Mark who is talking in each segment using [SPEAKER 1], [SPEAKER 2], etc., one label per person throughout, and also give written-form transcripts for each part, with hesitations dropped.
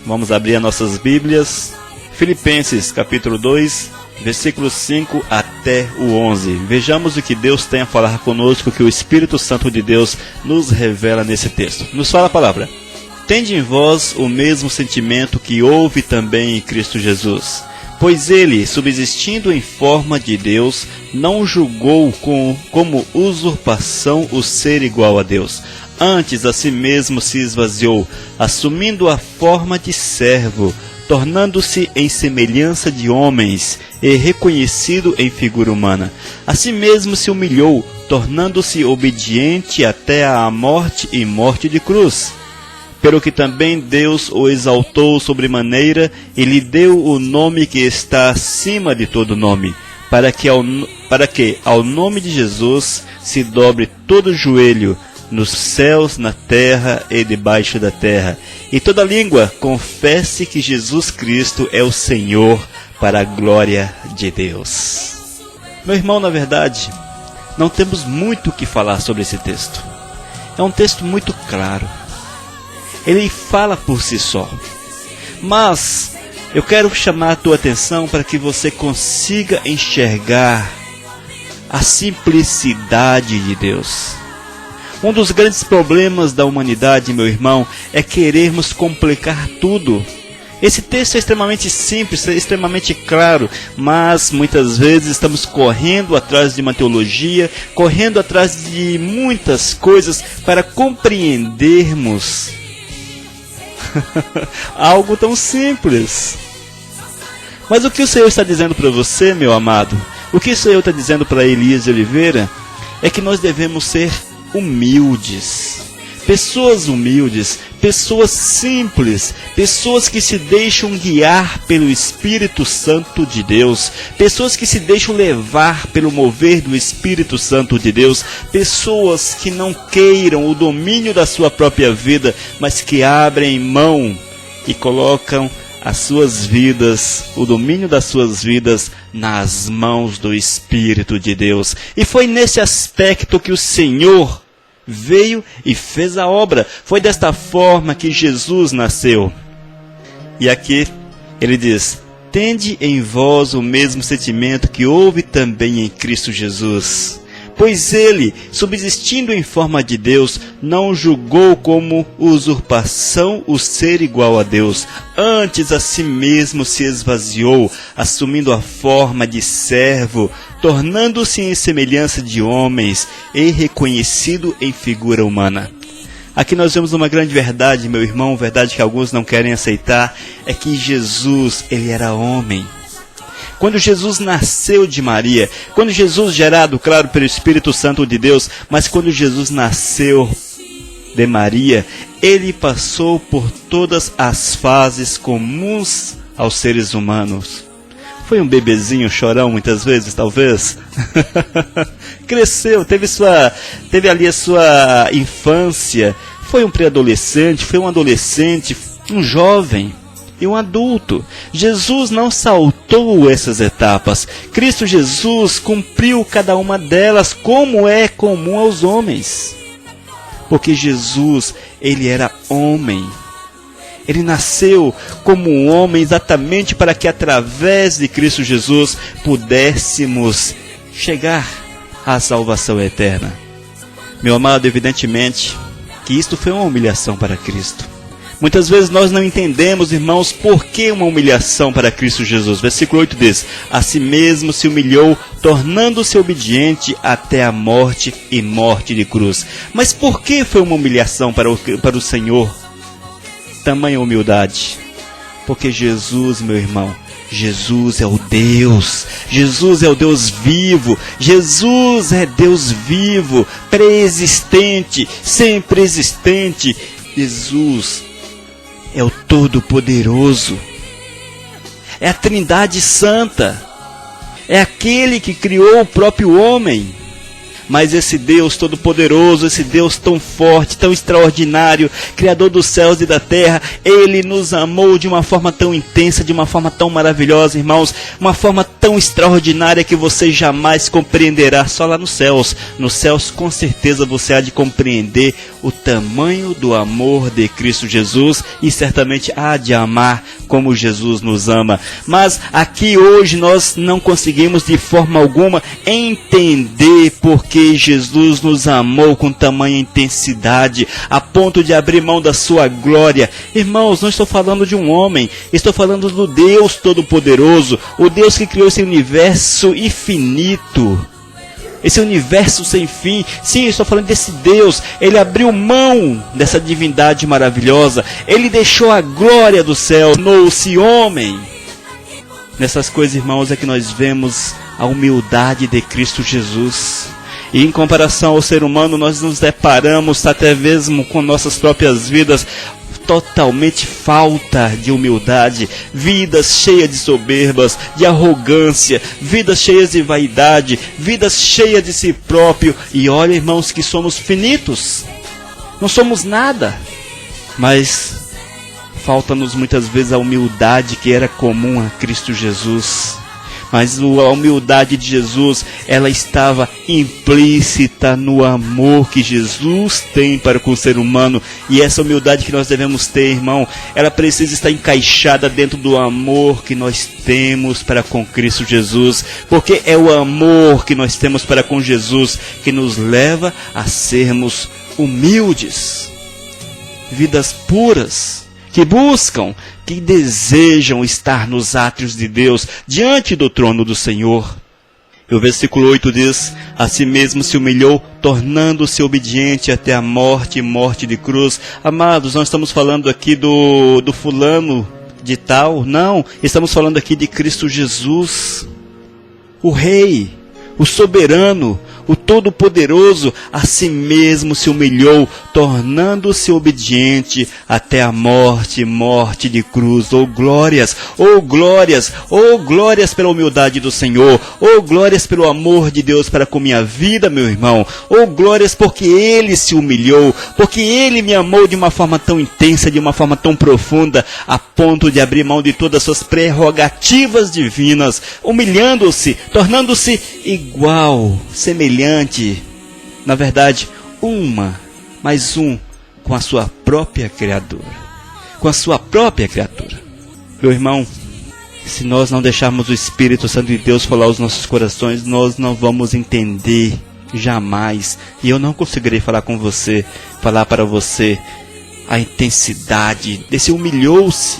[SPEAKER 1] Vamos abrir as nossas Bíblias. Filipenses capítulo 2, versículos 5 até o 11. Vejamos o que Deus tem a falar conosco, que o Espírito Santo de Deus nos revela nesse texto. Nos fala a palavra: tende em vós o mesmo sentimento que houve também em Cristo Jesus. Pois ele, subsistindo em forma de Deus, não julgou como usurpação o ser igual a Deus. Antes a si mesmo se esvaziou, assumindo a forma de servo, tornando-se em semelhança de homens e reconhecido em figura humana. A si mesmo se humilhou, tornando-se obediente até à morte e morte de cruz. Pelo que também Deus o exaltou sobremaneira e lhe deu o nome que está acima de todo nome, para que ao nome de Jesus se dobre todo joelho, nos céus, na terra e debaixo da terra, e toda língua confesse que Jesus Cristo é o Senhor, para a glória de Deus. Meu irmão, na verdade, não temos muito o que falar sobre esse texto. É um texto muito claro. Ele fala por si só. Mas eu quero chamar a tua atenção para que você consiga enxergar a simplicidade de Deus. Um dos grandes problemas da humanidade, meu irmão, é querermos complicar tudo. Esse texto é extremamente simples, é extremamente claro, mas muitas vezes estamos correndo atrás de uma teologia, correndo atrás de muitas coisas para compreendermos algo tão simples. Mas o que o Senhor está dizendo para você, meu amado? O que o Senhor está dizendo para Elias de Oliveira é que nós devemos ser humildes. Pessoas humildes, pessoas simples, pessoas que se deixam guiar pelo Espírito Santo de Deus, pessoas que se deixam levar pelo mover do Espírito Santo de Deus, pessoas que não queiram o domínio da sua própria vida, mas que abrem mão e colocam as suas vidas, o domínio das suas vidas nas mãos do Espírito de Deus. E foi nesse aspecto que o Senhor veio e fez a obra. Foi desta forma que Jesus nasceu. E aqui ele diz: tende em vós o mesmo sentimento que houve também em Cristo Jesus. Pois ele, subsistindo em forma de Deus, não julgou como usurpação o ser igual a Deus. Antes a si mesmo se esvaziou, assumindo a forma de servo, tornando-se em semelhança de homens e reconhecido em figura humana. Aqui nós vemos uma grande verdade, meu irmão, verdade que alguns não querem aceitar, é que Jesus, ele era homem. Quando Jesus nasceu de Maria, quando Jesus, gerado, claro, pelo Espírito Santo de Deus, mas quando Jesus nasceu de Maria, ele passou por todas as fases comuns aos seres humanos. Foi um bebezinho chorão muitas vezes, talvez. Cresceu, teve ali a sua infância, foi um pré-adolescente, foi um adolescente, um jovem e um adulto. Jesus não saltou essas etapas. Cristo Jesus cumpriu cada uma delas, como é comum aos homens. Porque Jesus, ele era homem. Ele nasceu como um homem exatamente para que através de Cristo Jesus pudéssemos chegar à salvação eterna. Meu amado, evidentemente que isto foi uma humilhação para Cristo. Muitas vezes nós não entendemos, irmãos, por que uma humilhação para Cristo Jesus. Versículo 8 diz: a si mesmo se humilhou, tornando-se obediente até a morte e morte de cruz. Mas por que foi uma humilhação para o Senhor? Tamanha humildade. Porque Jesus, meu irmão, Jesus é o Deus. Jesus é o Deus vivo. Jesus é Deus vivo, pré-existente, sempre existente. Jesus é o Todo-Poderoso. É a Trindade Santa. É aquele que criou o próprio homem. mas esse Deus todo-poderoso, esse Deus tão forte, tão extraordinário, Criador dos céus e da terra, Ele nos amou de uma forma tão intensa, de uma forma tão maravilhosa, irmãos, uma forma tão extraordinária que você jamais compreenderá só lá nos céus. Nos céus, com certeza, você há de compreender o tamanho do amor de Cristo Jesus e certamente há de amar como Jesus nos ama. Mas aqui hoje nós não conseguimos de forma alguma entender porque Jesus nos amou com tamanha intensidade, a ponto de abrir mão da sua glória. Irmãos, não estou falando de um homem, estou falando do Deus Todo-Poderoso, o Deus que criou esse universo infinito, esse universo sem fim. Sim, estou falando desse Deus. Ele abriu mão dessa divindade maravilhosa, Ele deixou a glória do céu, tornou-se homem. Nessas coisas, irmãos, é que nós vemos a humildade de Cristo Jesus. E em comparação ao ser humano, nós nos deparamos até mesmo com nossas próprias vidas totalmente falta de humildade, vidas cheias de soberbas, de arrogância, vidas cheias de vaidade, vidas cheias de si próprio. E olha, irmãos, que somos finitos, não somos nada, mas falta-nos muitas vezes a humildade que era comum a Cristo Jesus. Mas a humildade de Jesus, ela estava implícita no amor que Jesus tem para com o ser humano. E essa humildade que nós devemos ter, irmão, ela precisa estar encaixada dentro do amor que nós temos para com Cristo Jesus. Porque é o amor que nós temos para com Jesus que nos leva a sermos humildes, vidas puras, que buscam, que desejam estar nos átrios de Deus, diante do trono do Senhor. E o versículo 8 diz: a si mesmo se humilhou, tornando-se obediente até a morte, morte de cruz. Amados, não estamos falando aqui do fulano de tal, não, estamos falando aqui de Cristo Jesus, o Rei, o soberano, o Todo-Poderoso. A si mesmo se humilhou, tornando-se obediente até a morte, morte de cruz. Oh glórias, oh glórias, oh glórias pela humildade do Senhor, oh glórias pelo amor de Deus para com minha vida, meu irmão, oh glórias porque Ele se humilhou, porque Ele me amou de uma forma tão intensa, de uma forma tão profunda, a ponto de abrir mão de todas as suas prerrogativas divinas, humilhando-se, tornando-se igual, semelhante, na verdade, mais um com a sua própria criatura, com a sua própria criatura. Meu irmão, se nós não deixarmos o Espírito Santo de Deus falar aos nossos corações, nós não vamos entender jamais, e eu não conseguirei falar para você a intensidade desse humilhou-se.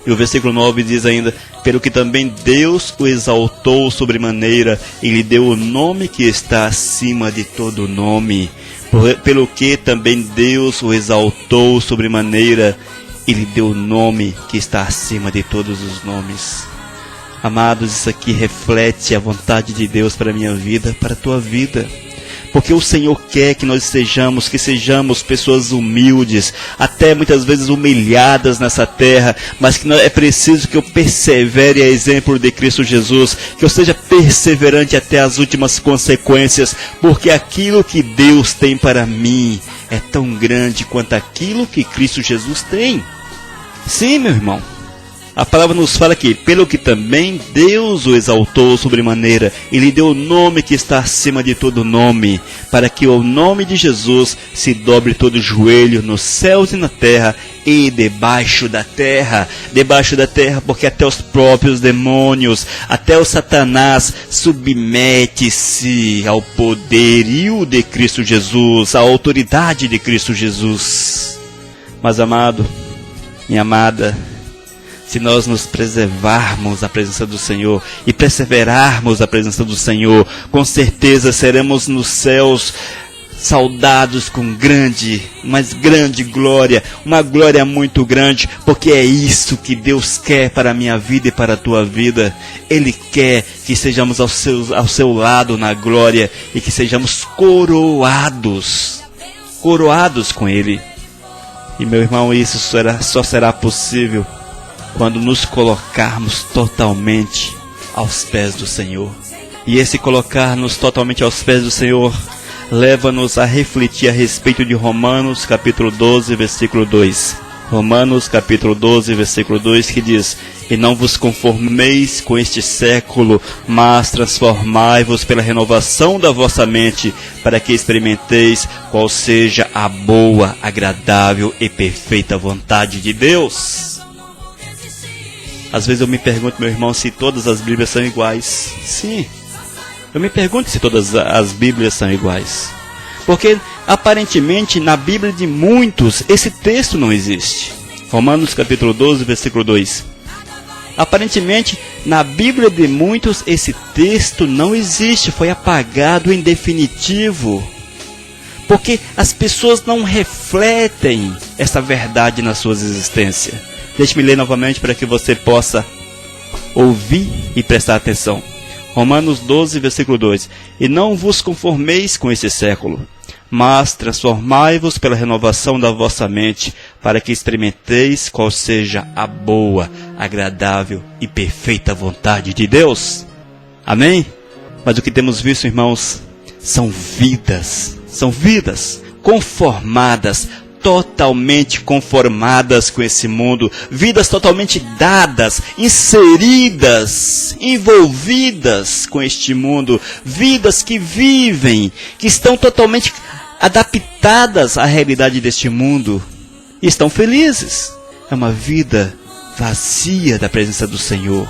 [SPEAKER 1] E o versículo 9 diz ainda: pelo que também Deus o exaltou sobremaneira e lhe deu o nome que está acima de todo nome. Pelo que também Deus o exaltou sobremaneira e lhe deu o nome que está acima de todos os nomes. Amados, isso aqui reflete a vontade de Deus para a minha vida, para a tua vida. Porque o Senhor quer que nós sejamos pessoas humildes, até muitas vezes humilhadas nessa terra, mas que é preciso que eu persevere a exemplo de Cristo Jesus, que eu seja perseverante até as últimas consequências, porque aquilo que Deus tem para mim é tão grande quanto aquilo que Cristo Jesus tem. Sim, meu irmão. A palavra nos fala que, pelo que também Deus o exaltou sobremaneira, e lhe deu o nome que está acima de todo nome, para que o nome de Jesus se dobre todo joelho nos céus e na terra e debaixo da terra, porque até os próprios demônios, até o Satanás submete-se ao poderio de Cristo Jesus, à autoridade de Cristo Jesus. Mas amado, minha amada, se nós nos preservarmos da presença do Senhor e perseverarmos da presença do Senhor, com certeza seremos nos céus saudados com mas grande glória, uma glória muito grande, porque é isso que Deus quer para a minha vida e para a tua vida. Ele quer que sejamos ao seu lado na glória e que sejamos coroados com Ele. E meu irmão, isso só será possível quando nos colocarmos totalmente aos pés do Senhor. E esse colocar-nos totalmente aos pés do Senhor leva-nos a refletir a respeito de Romanos capítulo 12, versículo 2. Romanos capítulo 12, versículo 2, que diz: E não vos conformeis com este século, mas transformai-vos pela renovação da vossa mente, para que experimenteis qual seja a boa, agradável e perfeita vontade de Deus. Às vezes eu me pergunto, meu irmão, se todas as Bíblias são iguais. Sim, eu me pergunto se todas as Bíblias são iguais. Porque, aparentemente, na Bíblia de muitos, esse texto não existe. Romanos capítulo 12, versículo 2. Aparentemente, na Bíblia de muitos, esse texto não existe, foi apagado em definitivo. Porque as pessoas não refletem essa verdade nas suas existências. Deixe-me ler novamente para que você possa ouvir e prestar atenção. Romanos 12, versículo 2. E não vos conformeis com esse século, mas transformai-vos pela renovação da vossa mente, para que experimenteis qual seja a boa, agradável e perfeita vontade de Deus. Amém? Mas o que temos visto, irmãos, são vidas conformadas, totalmente conformadas com esse mundo, vidas totalmente dadas, inseridas, envolvidas com este mundo, vidas que vivem, que estão totalmente adaptadas à realidade deste mundo e estão felizes. É uma vida vazia da presença do Senhor,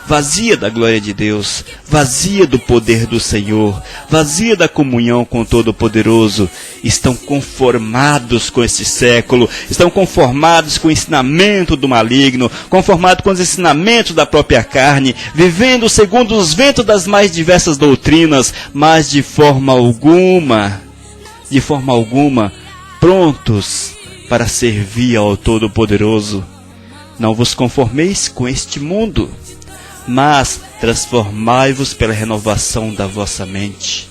[SPEAKER 1] vazia da glória de Deus, vazia do poder do Senhor, vazia da comunhão com o Todo-Poderoso. Estão conformados com esse século, estão conformados com o ensinamento do maligno, conformados com os ensinamentos da própria carne, vivendo segundo os ventos das mais diversas doutrinas, mas de forma alguma, prontos para servir ao Todo-Poderoso. Não vos conformeis com este mundo, mas transformai-vos pela renovação da vossa mente.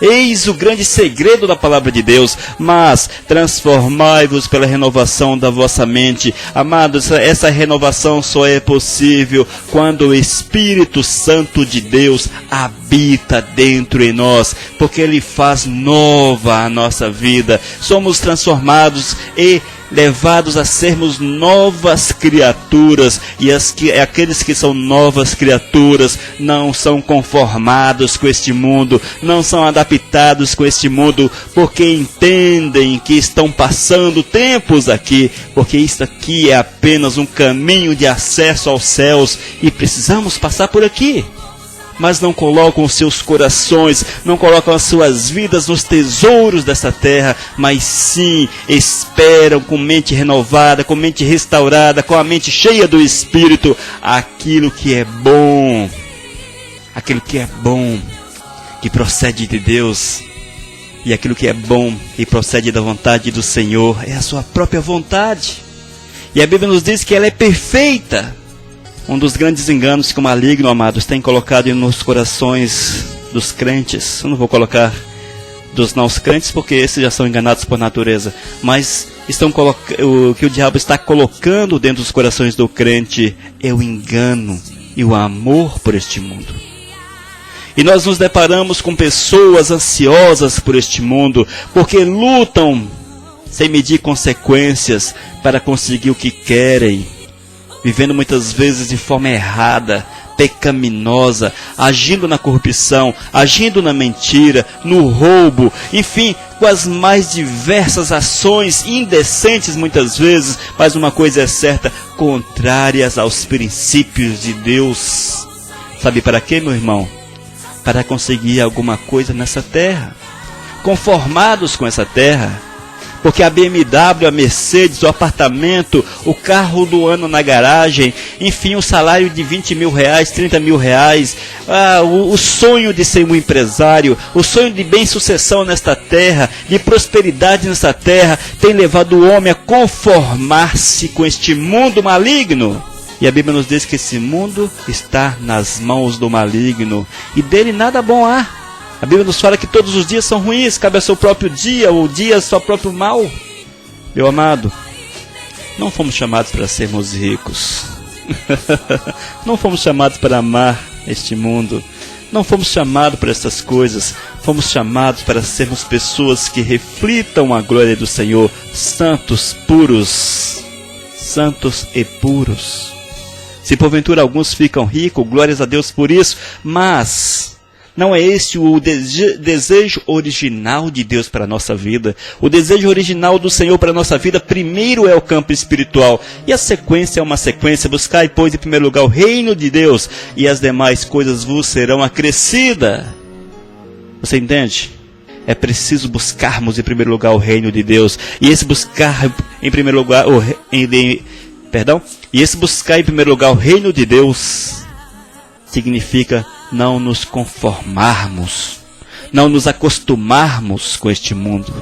[SPEAKER 1] Eis o grande segredo da palavra de Deus, mas transformai-vos pela renovação da vossa mente. Amados, essa renovação só é possível quando o Espírito Santo de Deus habita dentro em nós, porque Ele faz nova a nossa vida. Somos transformados e levados a sermos novas criaturas, e aqueles que são novas criaturas não são conformados com este mundo, não são adaptados com este mundo, porque entendem que estão passando tempos aqui, porque isto aqui é apenas um caminho de acesso aos céus e precisamos passar por aqui. Mas não colocam os seus corações, não colocam as suas vidas nos tesouros dessa terra, mas sim esperam com mente renovada, com mente restaurada, com a mente cheia do Espírito, aquilo que é bom, que procede de Deus. E aquilo que é bom e procede da vontade do Senhor é a sua própria vontade. E a Bíblia nos diz que ela é perfeita. Um dos grandes enganos que o maligno, amados, tem colocado nos corações dos crentes. Eu não vou colocar dos não crentes, porque esses já são enganados por natureza. Mas o que o diabo está colocando dentro dos corações do crente é o engano e o amor por este mundo. E nós nos deparamos com pessoas ansiosas por este mundo, porque lutam sem medir consequências para conseguir o que querem, vivendo muitas vezes de forma errada, pecaminosa, agindo na corrupção, agindo na mentira, no roubo, enfim, com as mais diversas ações indecentes muitas vezes, mas uma coisa é certa, contrárias aos princípios de Deus. Sabe para quê, meu irmão? Para conseguir alguma coisa nessa terra, conformados com essa terra. Porque a BMW, a Mercedes, o apartamento, o carro do ano na garagem, enfim, o salário de 20 mil reais, 30 mil reais, o sonho de ser um empresário, o sonho de bem-sucessão nesta terra, de prosperidade nesta terra, tem levado o homem a conformar-se com este mundo maligno. E a Bíblia nos diz que esse mundo está nas mãos do maligno, e dele nada bom há. A Bíblia nos fala que todos os dias são ruins, cabe ao seu próprio dia, o dia ao seu próprio mal. Meu amado, não fomos chamados para sermos ricos. Não fomos chamados para amar este mundo. Não fomos chamados para essas coisas. Fomos chamados para sermos pessoas que reflitam a glória do Senhor, santos, puros. Santos e puros. Se porventura alguns ficam ricos, glórias a Deus por isso, mas não é esse o desejo original de Deus para a nossa vida. O desejo original do Senhor para a nossa vida, primeiro é o campo espiritual. E a sequência é uma sequência. Buscai, pois, em primeiro lugar o reino de Deus, e as demais coisas vos serão acrescidas. Você entende? É preciso buscarmos em primeiro lugar o reino de Deus. E esse buscar em primeiro lugar E esse buscar em primeiro lugar o reino de Deus significa não nos conformarmos, não nos acostumarmos com este mundo,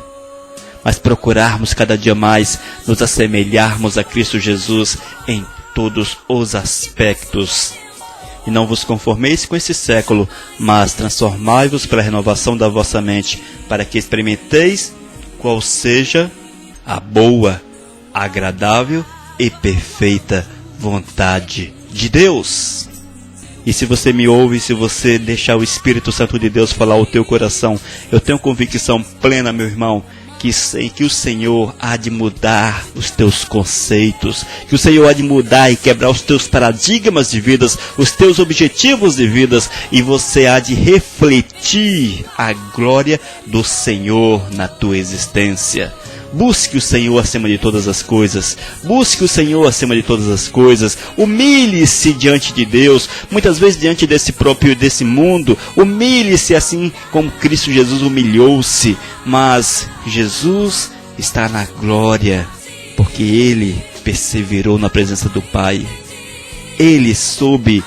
[SPEAKER 1] mas procurarmos cada dia mais nos assemelharmos a Cristo Jesus em todos os aspectos. E não vos conformeis com esse século, mas transformai-vos pela renovação da vossa mente, para que experimenteis qual seja a boa, agradável e perfeita vontade de Deus. E se você me ouve, se você deixar o Espírito Santo de Deus falar ao teu coração, eu tenho convicção plena, meu irmão, que o Senhor há de mudar os teus conceitos, que o Senhor há de mudar e quebrar os teus paradigmas de vidas, os teus objetivos de vidas, e você há de refletir a glória do Senhor na tua existência. Busque o Senhor acima de todas as coisas. Busque o Senhor acima de todas as coisas. Humilhe-se diante de Deus. Muitas vezes diante desse mundo. Humilhe-se assim como Cristo Jesus humilhou-se. Mas Jesus está na glória, porque Ele perseverou na presença do Pai. Ele soube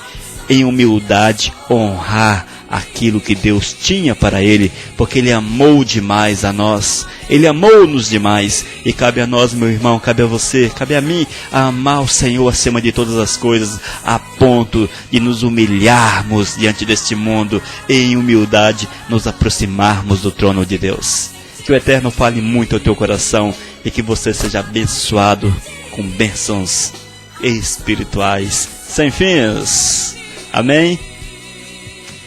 [SPEAKER 1] em humildade honrar aquilo que Deus tinha para Ele, porque Ele amou demais a nós, Ele amou-nos demais, e cabe a nós, meu irmão, cabe a você, cabe a mim, a amar o Senhor acima de todas as coisas, a ponto de nos humilharmos diante deste mundo, e em humildade nos aproximarmos do trono de Deus. Que o Eterno fale muito ao teu coração, e que você seja abençoado com bênçãos espirituais sem fins. Amém?